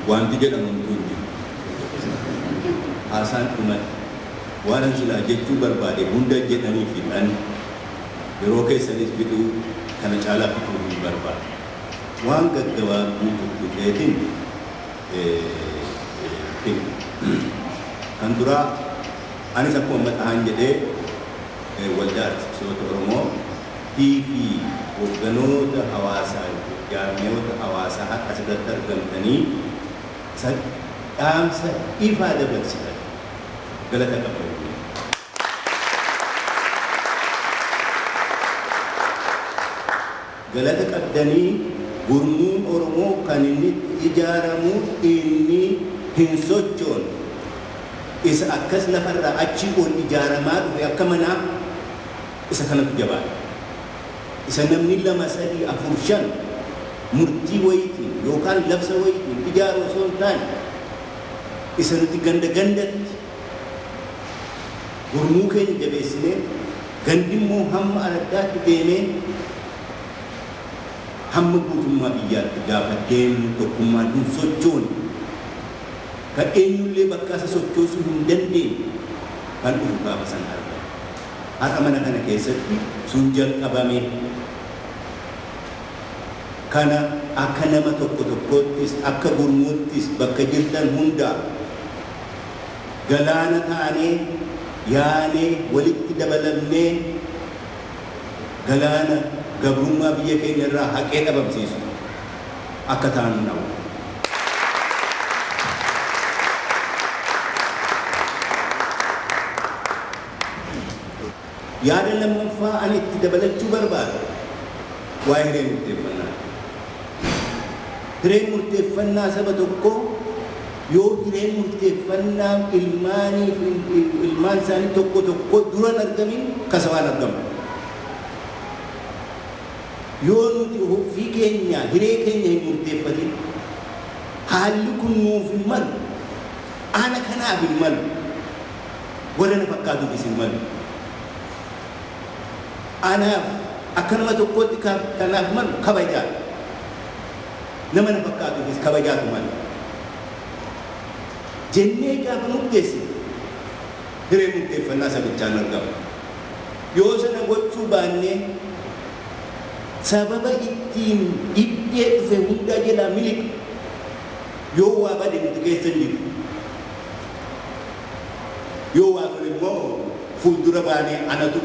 wanti jedhamu hundi haasaan dhumate waan silaa jechuu barbaade hunda jedhanii fixan yeroo keessanis fixuu kana caalaa fixuu hin barbaade waan gaggabaabduu tokko ta'eetiin kan duraa anis akkuma maxaan jedhee waldaa artistoota Oromoo TV hogganoota hawaasaa jaarmiyoota hawaasaa akka asirratti argamtanii dhaamsa ifaa dabarsitan galata qabdu. Galata qabdanii gurmuun Oromoo kan inni ijaaramu inni hin sochoon isa akkas lafarraa achi ol ijaaramaa dhufe akka manaa isa kanatu jabaadha. Isa namni 2, 3, 4, 5 murtii wayitiin yookaan labsa wayitiin ijaaruu osoo hin taane isa nuti gandatti gurmuu keenya jabeessinee gandi immoo hamma araddaatti deemee hamma guutummaa biyyaatti gaafa deemnu tokkummaa hin sochoone kan eenyullee bakka isa sochoosuu hin dandeenye kan dhufu gaafa san argamu. Har'a mana kana keessatti sun jalqabame kana akka nama tokkottis akka gurmuuttis bakka jirtan hundaa galaana taanee yaanee walitti dabalamnee galaana gabrummaa biyya keenya irraa haqee dhabamsiisu akka taanu namu. Yaada lammaffaa ani itti dabalachuu barbaadu waa'ee hiree murteeffannaa. Hiree murteeffannaa saba tokkoo yoo hiree murteeffannaa ilmaan isaanii tokko duran argamin kasawaan argamu. Yoo nuti ofii keenya hiree keenya hin murteeffatin haalli kun nuuf hin malu, ana kanaaf hin malu, warra na fakkaatuufis hin malu. Anaaf akka nama tokkootti kanaaf malu kabajaa, nama na fakkaatuufis kabajaatu malu. Jennee gaafa murteessine hiree murteeffannaa sabichaan argamu. Yoo sana gochuu baannee sababa ittiin dhibbee dhufe hundaa jalaa miliqu yoo waa bade nuti keessa hin jiru. Yoo waa ture immoo fuuldura baanee anatu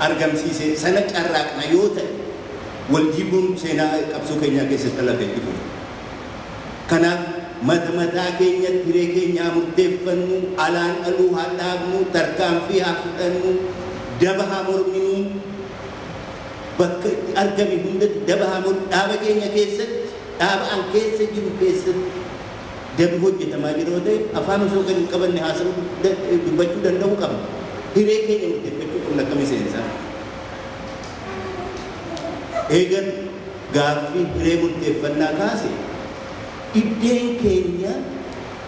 argamsiise sana carraaqna yoo ta'e wal jibbuun seenaa qabsoo keenyaa keessatti lafa itti fufu. Kanaaf mataa keenyatti hiree keenyaa murteeffannu, alaan dhaluu haa dhaabnu, tarkaanfii haa fudhannu, daba haa morminu, bakka argame hundatti daba haa morminu. Dhaaba keenya keessatti, dhaaba an keessa jiru keessatti dabi hojjetamaa jira yoo ta'e afaan osoo kan hin qabanne haasa'uu dubbachuu danda'uu qabna. Hiree keenya murteeffachuu qabna akka miseensaa. Eegan gaaffii hiree murteeffannaa kaase iddeen keenya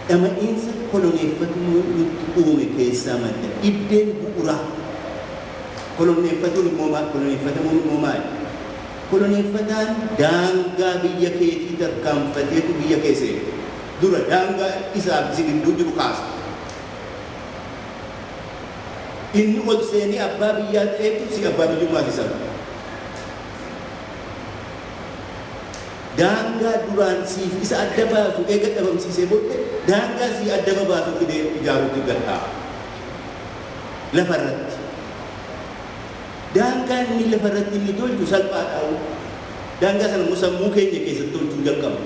dhama'iinsa koloneeffatuu nutti uume keessaa madda. Iddeen bu'uuraa koloneeffatamuun immoo maali? Koloneeffataan daangaa biyya keetii tarkaanfateetu biyya keessee dura daangaa isaaf si gidduu jiru kaasa. Inni ol seenee abbaa biyyaa ta'eetu si abbaa biyyummaa isa daangaa duraan siif isa adda baasu eega dhabamsiisee booddee daangaa si adda baasu fidee ijaaruutti gadhaa lafarratti. Daangaa inni lafarratti inni tolchu salphaadhaa. Daangaa sana immoo sammuu keenya keessatti tolchuu jalqaba.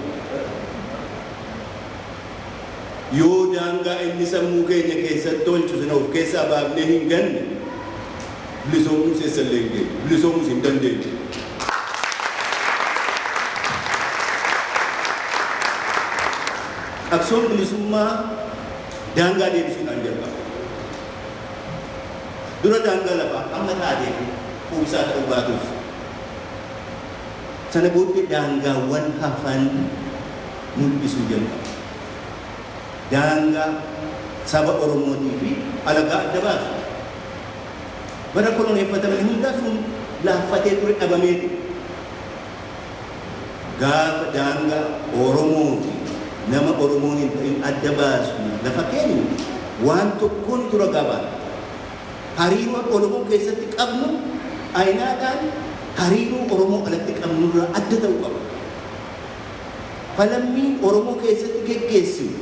Yoo daangaa inni sammuu keenya keessatti tolchu sana of keessaa baafnee hin ganne bilisoomuu seessallee hin geenye, bilisoomuus hin dandeenye. Qabsoon bilisummaa daangaa deebisuudhaan jalqaba. Dura daangaa lafaa amma taatee fi kuusaa ta'uu baatuuf sana booddee daangaawwan hafan mul'isuu jalqaba. Daangaa saba Oromootii fi alagaa adda baasu. Bara koloneeffatamanii hundaa sun laaffatee ture dhabameeti. Gaafa daangaa Oromoo fi nama Oromoon hin ta'in adda baasu lafa keenya waan tokkoon dura qaba. Hariiroo Oromoo keessatti qabnu ayinaadhaan hariiroo Oromoo alatti qabnurraa adda ta'uu qaba. Falmii Oromoo keessatti geggeessinu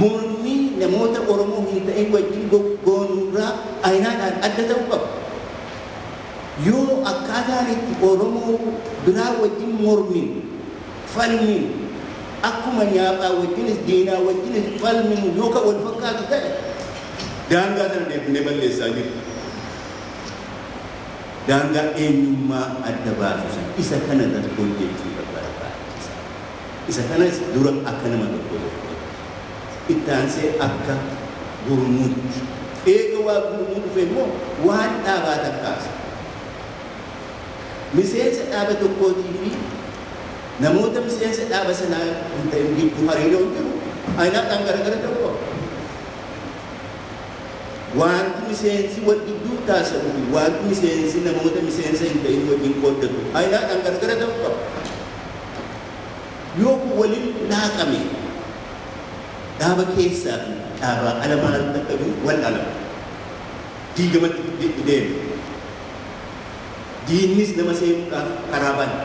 mormii namoota Oromoo hin ta'in wajjin goonurraa ayinaadhaan adda ta'uu qaba. Yoo akkaataan itti Oromoo biraa wajjin mormin falmin akkuma nyaaphaa wajjinis diinaa wajjinis falmin yoo ka wal fakkaatu ta'e daangaa sana deebinee balleessaa jiru. Daangaa eenyummaa adda baasu isa kana irratti hojjechuu barbaachisa. Isa kanas dura akka nama tokko itti aansee akka gurmuutti. Eega waa gurmuu dhufe immoo waan dhaabaa takkaasa. Miseensa dhaaba tokkootii fi namoota miseensa dhaaba sanaa hin ta'in gidduu hariiroo jiru ayinaadhaan garagara ta'uu qaba. Wanti miseensi wal gidduu taasisu fi wanti miseensi namoota miseensa hin ta'in wajjin qooddatu ayinaadhaan garagara ta'uu qaba. Yoo kun waliin laaqame dhaaba keessaa fi dhaaba ala maal akka jiru wal alama. Diigamatti deema. Diinnis nama seenuudhaaf karaa bana.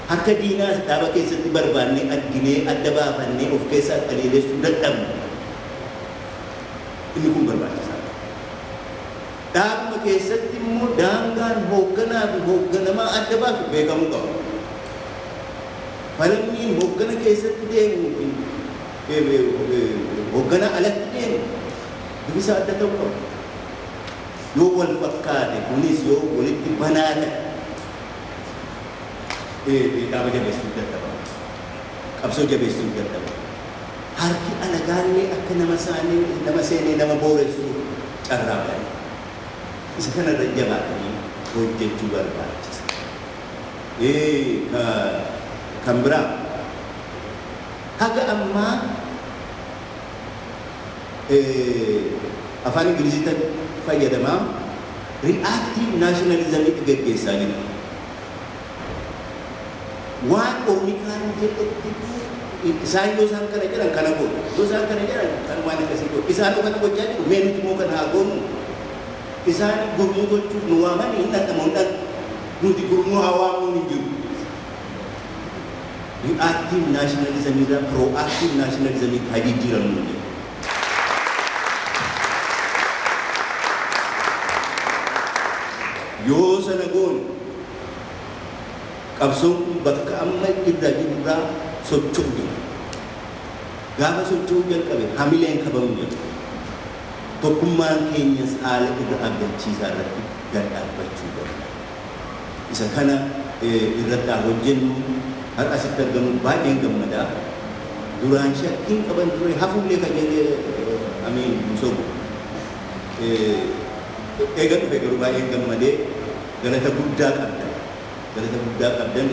Harka diinaas dhaaba keessatti barbaannee arginee adda baafannee of keessaa qaleelessuu dadhabna. Inni kun barbaachisaadha. Dhaabuma keessatti immoo daangaan hoogganaa fi hoogganamaa adda baasu beekamuu qaba. Falmiin hooggana keessatti deemuu fi hoogganaa alatti deemu bifisa adda ta'uu qaba. Yoo wal fakkaate kunis yoo walitti banaa ta'e dhaaba jabeessuu dadhaba. Qabsoo jabeessuu dadhaba. Harki alagaallee akka nama seenee nama booressu carraaqan. Isa kanarra jabaatanii hojjechuu barbaachisa. Kan biraa haga ammaa afaan Ingiliziitiin fayyadamaa reactive nationalismii geggeessaa jira. Waan ormi kaan jedhetti isaan yoo isaan kana jedhan kana godhu, yoo isaan kana jedhan kan waan akkasii godhu. Isaan kana gochaa jiru mee nuti immoo kana haa goonu. Isaan gurmuu gochuuf nu waaman hin dhaqamuudhaan nuti gurmuu haa waamuun hin jiru. Reactive nationalismii irraa proactive nationalismii haa jijjiiramnu jedhu. Yoo sana goonu qabsoon kun bakka amma irraa jirurraa socho'u jira. Gaafa socho'uu jalqabe hamileen kabamuu jalqabe. Tokkummaan keenyas haala irra abdachiisaa irratti gadhaabbachuu qabna. Isa kana irratti haa hojjennu har'a asitti argamu baay'een gammadaa. Duraan shakkiin qaban ture hafuullee kan jedhee amiin musobu. Eega dhufe garuu baay'een gammadee galata guddaa qabdan. Galata guddaa qabdan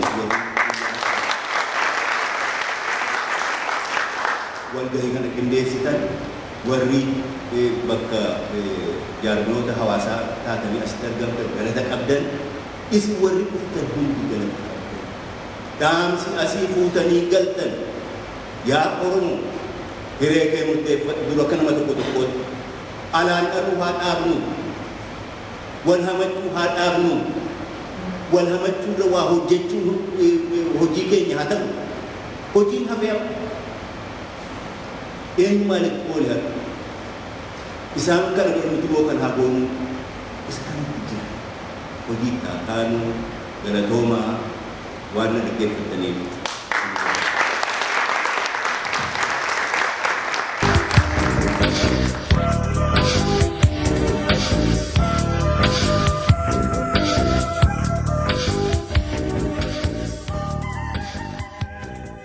walgahii kana qindeessitan warri bakka jaarmoota hawaasaa taatanii asitti argamtan galata qabdan. Isin warri dhuftan hundi galata qabdan. Dhaamsi asii fuutanii galtan yaa Oromoo hiree kee murteeffadhu dura akka nama tokko tokkootti alaan dhabuu haa dhaabnu. Wal hamachuu haa dhaabnu. Wal hamachuu irra waa hojjechuun hojii keenya haa ta'u. Hojiin hafee eenyumaan itti oole haa ta'u. Isaan kana godhan nuti immoo kan haa goonu isa kanatti jira. Hojii taataanuu galatoomaa waan na dhaggeeffataniif.